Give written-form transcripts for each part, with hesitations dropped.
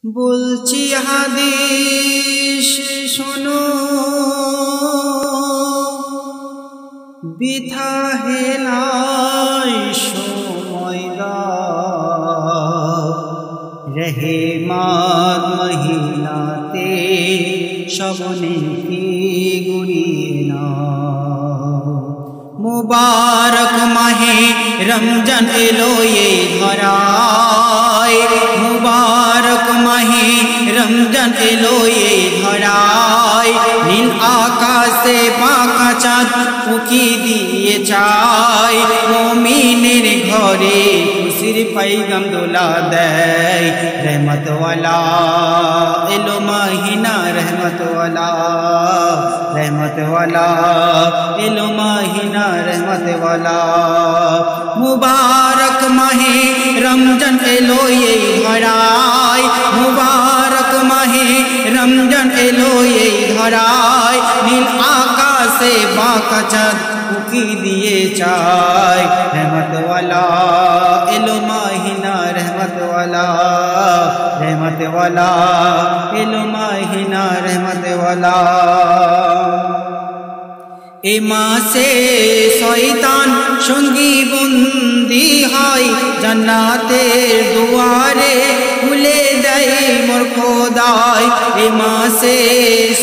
বলছি হাদিস শোনো, বৃথা হেলায় সময় দাও, রহমত মহিনাতে শবনে কি গুরিয়ে নাও। মুবারক মাহে রমজান এলো এই ধরায়, মুবারক মাহে রমজান এলো এই ধরায়। নীল আকাশে পাকা চাঁদ উকি দিয়ে চায়, মুমিনের ঘরে খুশির पैगम দোলা দেয়। रहमत वाला এলো মহিনা, रहमत वाला, रहमत वाला এলো মহিনা, रहमत वाला। मुबारक माहे रमजान एलो ये धराय, मुबारक माहे रमजान एलो ये धराय। नील आकाशे बाका चाँद उकी दिए चाय, रहमत वाला एलो महीना, रहमत वाला, रहमत वाला एलो महीना, रहमत वाला। এ মাসে শয়তান সঙ্গী বন্দি হয়, জান্নাতের দুয়ারে খুলে দেয় মোর খোদায়। এ মাসে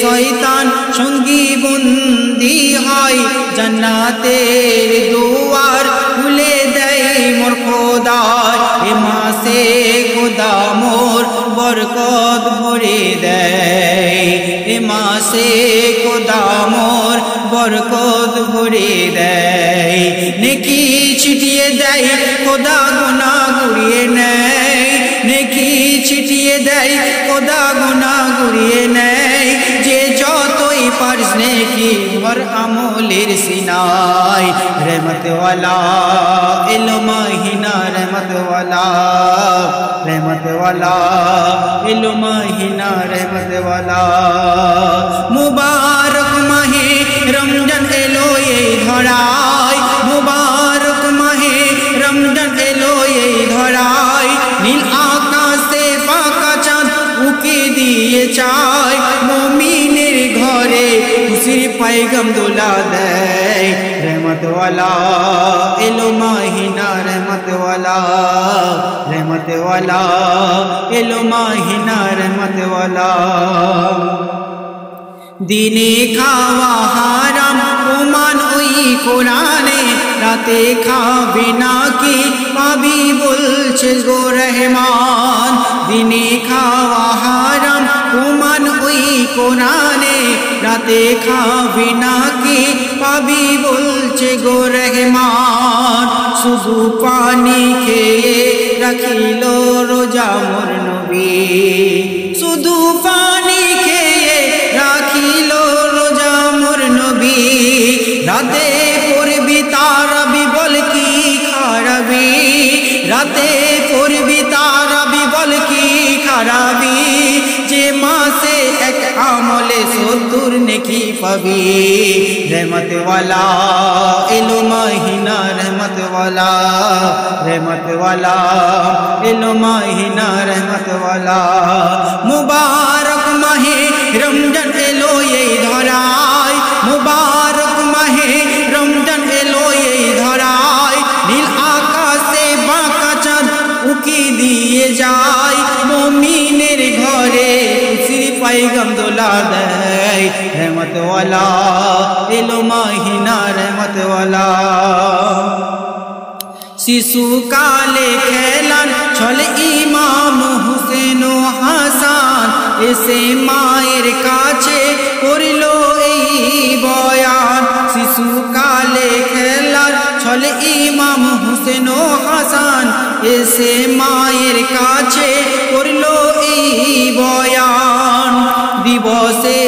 শয়তান সঙ্গী বন্দি হয়, জান্নাতের দুয়ার খুলে দেয় মোর খোদায়। এ মাসে খোদা মোর বরকত ভরে দেয়, এ মাসে খোদা মোর বরকত ভরে দেয়। নেকি ছিটিয়ে দেয় খোদা, গুনাহ গুড়িয়ে নেয়, নেকি ছিটিয়ে দেয় খোদা, গুনাহ গুড়িয়ে নেয়। যে যতই পারিস নেকি ভর আমলের সিনায়। रहमत वाला एलो महीना, रहमत वाला, रहमत वाला एलो महीना, रहमत वाला। मुबारक माहे रमजान एलो ये धराय, मुबारक माहे रमजान एलो ये धराय। नील आकाशे बाका चाँद उकी दिए चाय, मुमिনের ঘরে খুশির पैगम দোলা দেয়। रहमत वाला एलो महीना, रहमत वाला, रहमत वाला एलो महीना, रहमत वाला। দিনে খাওয়া হারাম প্রমাণ ওই কোরআনে, রাতে খাবে নাকি পাবি বলছে গো রহমান। দিনে খাওয়া হারাম প্রমাণ ওই কোরআনে, রাতে খাবে নাকি পাবি বলছে গো রহমান। শুধু পানি খেয়ে রাখিল রোজা মোর নবী, শুধু পানি খেয়ে রাখিল রোজা মোর নবী। রাতে পড়বি তারাবি বল কি খারাবি, রাতে পড়বি তারাবি বল কি খারাবি। যে মাসে এক আমলে 70 নেকি পাবি। रहमत वाला एलो महीना, रहमत वाला, रहमत वाला एलो महीना, रहमत वाला। मुबारक माहे रमजान एलो ये धराय, मुबारक माहे रमजान एलो ये धराय। নীল আকাশে বাঁকা চাঁদ উকি দিয়ে যায়, মুমিনের ঘরে খুশির पैगम দোলা দেয়। रहमत वाला एलो महीना, रहमत वाला। শিশুকালে খেলার ছলে ইমাম হুসেন ও হাসান, এসে মায়ের কাছে করিল এই বয়ান। শিশুকালে খেলার ছলে ইমাম হুসেন ও হাসান, এসে মায়ের কাছে করিল এই বয়ান। দিবসে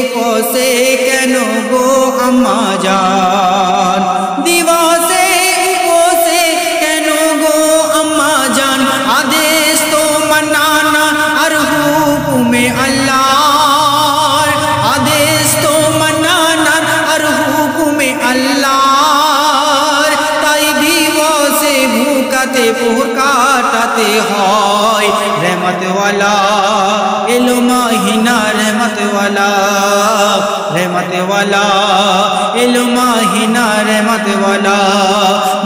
উপসে কেন গো আম্মা জান, দিবসে উপসে কেন গো আম্মা জান। আদেশ তো মানানা আর হুকুমে আল্লাহর, আদেশ তো মানানা আর হুকুমে আল্লাহর। তাই দিবসে ভুকাতে ভোর কাটাতে হয়। रहमत वाला एलो माहिना रहमत वाला, रहमत वाला एलो माहिना रहमत वाला।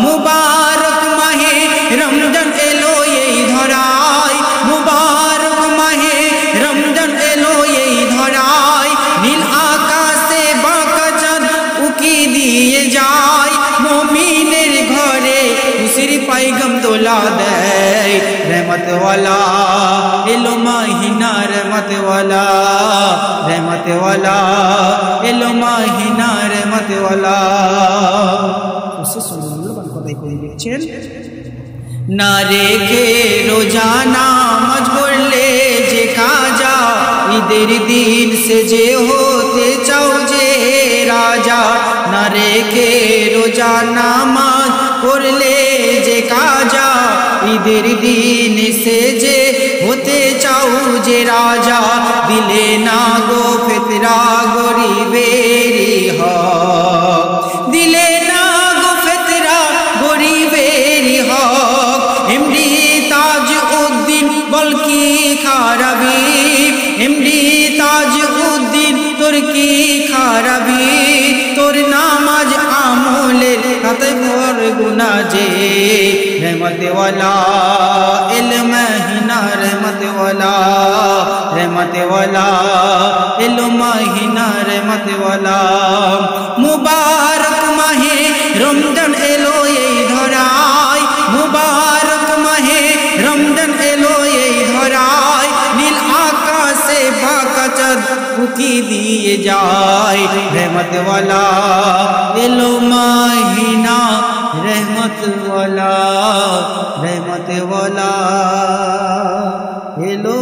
मुबारक माहे रमजान एलो ये धराय, मुबारक माहे रमजान एलो ये धराय। নীল আকাশে বাঁকা চাঁদ উকি দিয়ে যায়, মুমিনের ঘরে খুশির পাইগাম তোলা দেয়। रहमत वाला एलो माहिना रहमत वाला, रहमत वाला एलो माहिना रहमत वाला। ना रेखे रोजाना मज पड़ले जे काजा, ঈদের দিন से जे होते चाओ जे राजा। ना रेखे रोजाना मज पड़ले जे काजा, ঈদের দিন से जे होते चाओ जे राजा। दिले ना गो फितरा गरीबेरी हक, दिले ना गो फितरा गरीबेरी हक। एमडी ताज उद्दीन बल्कि खाराबी, एमडी ताज उद्दीन তোর কি খারাপি। তোর নামাজ আমলের খাতে ভর গুনাহ যে। रहमत वाला एल महीना रहमत वाला, रहमत वाला एलो महीना रहमत वाला। मुबारक माहे रमजान एलो ये धराय, मुबारक माहे रमजान एलो ये धराय। নীল আকাশে বাঁকা চাঁদ উকি দিয়ে যায়। रहमत वाला एलो महीना रहमत वाला, रहमत वाला एलो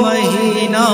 महीना